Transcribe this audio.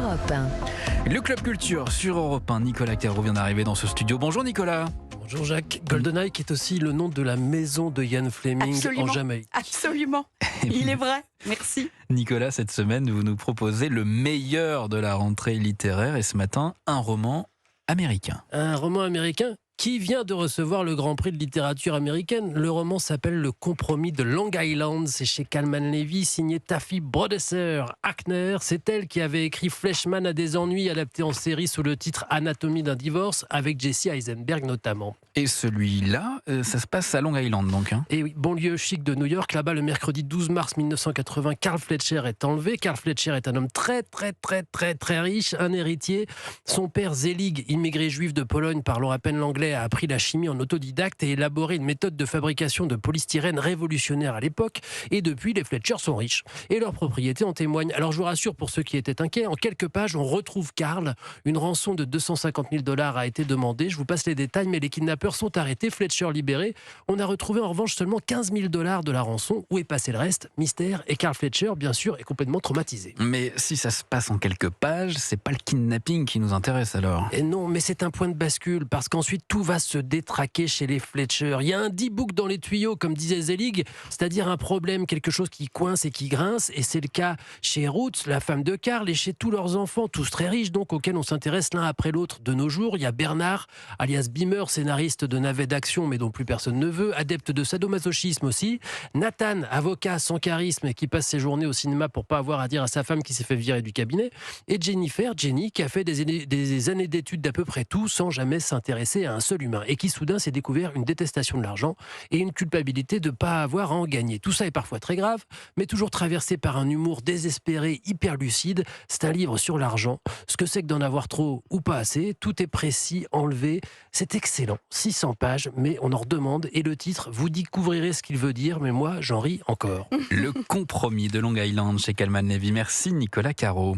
Europe 1. Le Club Culture sur Europe 1. Nicolas Caro vient d'arriver dans ce studio. Bonjour Nicolas. Bonjour Jacques. GoldenEye qui est aussi le nom de la maison de Ian Fleming en Jamaïque. Absolument, il est vrai, merci. Nicolas, cette semaine, vous nous proposez le meilleur de la rentrée littéraire et ce matin, un roman américain. Un roman américain qui vient de recevoir le Grand Prix de littérature américaine. Le roman s'appelle Le Compromis de Long Island. C'est chez Calman Levy, signé Taffy Brodesser-Hackner. C'est elle qui avait écrit Fleshman a des ennuis, adapté en série sous le titre Anatomie d'un divorce, avec Jesse Eisenberg notamment. Et celui-là, ça se passe à Long Island donc. Et oui, banlieue chic de New York. Là-bas, le mercredi 12 mars 1980, Carl Fletcher est enlevé. Carl Fletcher est un homme très riche, un héritier. Son père Zelig, immigré juif de Pologne parlant à peine l'anglais, a appris la chimie en autodidacte et élaboré une méthode de fabrication de polystyrène révolutionnaire à l'époque. Et depuis, les Fletcher sont riches. Et leurs propriétés en témoignent. Alors je vous rassure pour ceux qui étaient inquiets, en quelques pages, on retrouve Carl. Une rançon de 250 000 $ a été demandée. Je vous passe les détails, mais les kidnappeurs sont arrêtés, Fletcher libéré. On a retrouvé en revanche seulement 15 000 $ de la rançon. Où est passé le reste? Mystère. Et Carl Fletcher, bien sûr, est complètement traumatisé. Mais si ça se passe en quelques pages, c'est pas le kidnapping qui nous intéresse alors. Et non, mais c'est un point de bascule, parce qu'ensuite tout va se détraquer chez les Fletcher. Il y a un D-book dans les tuyaux, comme disait Zelig, c'est-à-dire un problème, quelque chose qui coince et qui grince, et c'est le cas chez Ruth, la femme de Carl, et chez tous leurs enfants, tous très riches, donc auxquels on s'intéresse l'un après l'autre de nos jours. Il y a Bernard, alias Beamer, scénariste de navets d'action, mais dont plus personne ne veut, adepte de sadomasochisme aussi. Nathan, avocat sans charisme, qui passe ses journées au cinéma pour pas avoir à dire à sa femme qui s'est fait virer du cabinet. Et Jenny, qui a fait des années d'études d'à peu près tout, sans jamais s'intéresser à un seul humain, et qui soudain s'est découvert une détestation de l'argent et une culpabilité de ne pas avoir à en gagner. Tout ça est parfois très grave, mais toujours traversé par un humour désespéré, hyper lucide. C'est un livre sur l'argent, ce que c'est que d'en avoir trop ou pas assez. Tout est précis, enlevé. C'est excellent. 600 pages, mais on en redemande. Et le titre, vous découvrirez ce qu'il veut dire, mais moi, j'en ris encore. Le Compromis de Long Island chez Calman Levy. Merci Nicolas Caro.